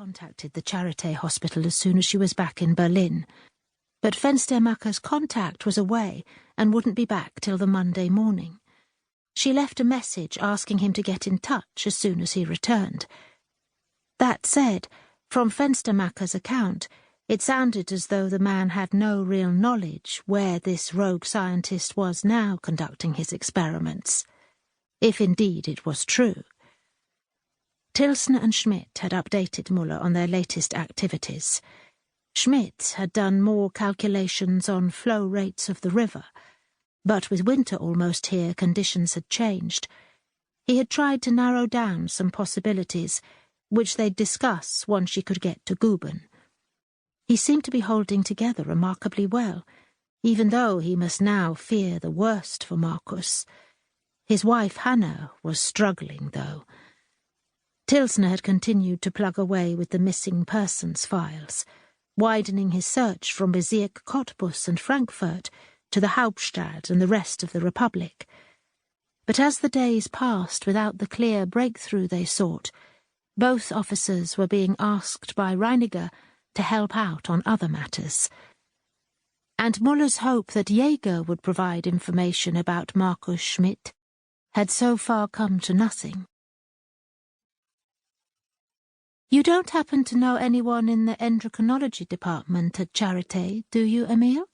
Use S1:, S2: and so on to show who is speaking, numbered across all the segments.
S1: contacted the Charité hospital as soon as she was back in Berlin, but Fenstermacher's contact was away and wouldn't be back till the Monday morning. She left a message asking him to get in touch as soon as he returned. That said, from Fenstermacher's account, it sounded as though the man had no real knowledge where this rogue scientist was now conducting his experiments, if indeed it was true. Tilsner and Schmidt had updated Muller on their latest activities. Schmidt had done more calculations on flow rates of the river, but with winter almost here, conditions had changed. He had tried to narrow down some possibilities, which they'd discuss once she could get to Guben. He seemed to be holding together remarkably well, even though he must now fear the worst for Marcus. His wife Hannah was struggling, though. Tilsner had continued to plug away with the missing persons files, widening his search from Bezirk Cottbus and Frankfurt to the Hauptstadt and the rest of the Republic. But as the days passed without the clear breakthrough they sought, both officers were being asked by Reiniger to help out on other matters. And Muller's hope that Jäger would provide information about Marcus Schmidt had so far come to nothing. You don't happen to know anyone in the endocrinology department at Charité, do you, Emil?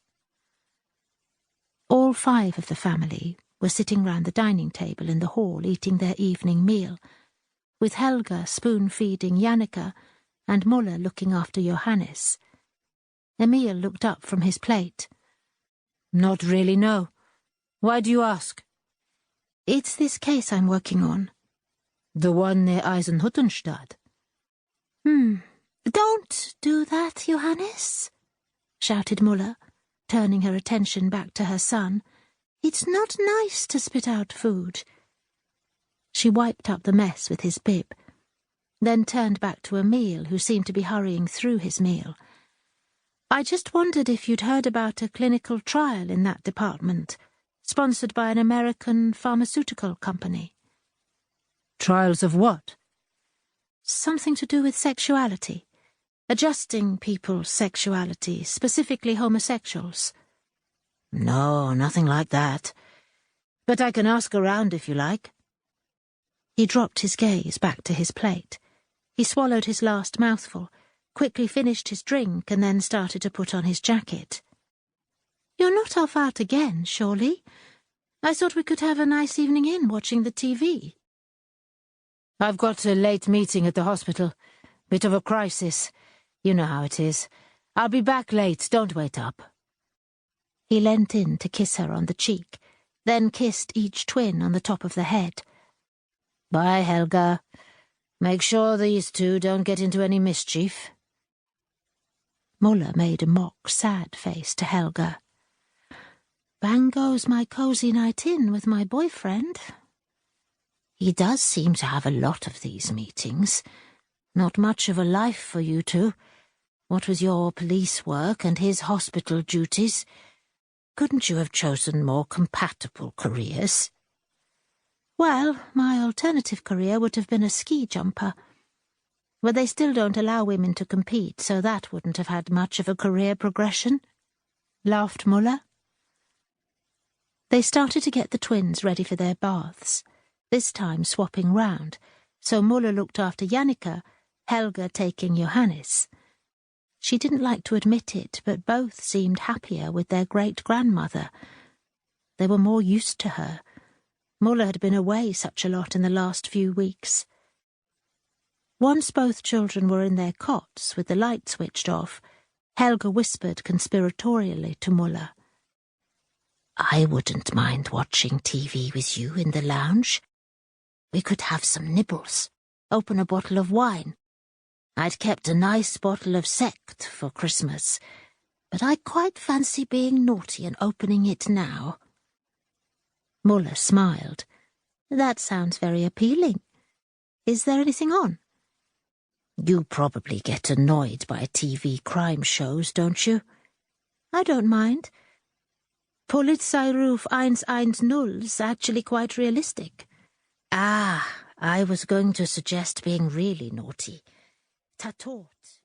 S1: All 5 of the family were sitting round the dining table in the hall eating their evening meal, with Helga spoon-feeding Jannika and Muller looking after Johannes. Emil looked up from his plate. Not really, no. Why do you ask? It's this case I'm working on. The one near Eisenhüttenstadt? Don't do that, Johannes, shouted Muller, turning her attention back to her son. It's not nice to spit out food. She wiped up the mess with his bib, then turned back to Emil, who seemed to be hurrying through his meal. I just wondered if you'd heard about a clinical trial in that department, sponsored by an American pharmaceutical company. Trials of what? Something to do with sexuality. Adjusting people's sexuality, specifically homosexuals. No, nothing like that. But I can ask around if you like. He dropped his gaze back to his plate. He swallowed his last mouthful, quickly finished his drink, and then started to put on his jacket. You're not off out again, surely? I thought we could have a nice evening in watching the TV. I've got a late meeting at the hospital. Bit of a crisis. You know how it is. I'll be back late, don't wait up. He leant in to kiss her on the cheek, then kissed each twin on the top of the head. Bye, Helga. Make sure these 2 don't get into any mischief. Muller made a mock, sad face to Helga. Bang goes my cosy night in with my boyfriend. He does seem to have a lot of these meetings. Not much of a life for you 2. What with your police work and his hospital duties, couldn't you have chosen more compatible careers? Well, my alternative career would have been a ski jumper. But they still don't allow women to compete, so that wouldn't have had much of a career progression, laughed Muller. They started to get the twins ready for their baths, this time swapping round, so Muller looked after Jannika, Helga taking Johannes. She didn't like to admit it, but both seemed happier with their great-grandmother. They were more used to her. Muller had been away such a lot in the last few weeks. Once both children were in their cots with the light switched off, Helga whispered conspiratorially to Muller. I wouldn't mind watching TV with you in the lounge. We could have some nibbles, open a bottle of wine. I'd kept a nice bottle of sect for Christmas, but I quite fancy being naughty and opening it now. Muller smiled. That sounds very appealing. Is there anything on? You probably get annoyed by TV crime shows, don't you? I don't mind. Polizeiruf 110's actually quite realistic. Ah, I was going to suggest being really naughty. Tatot,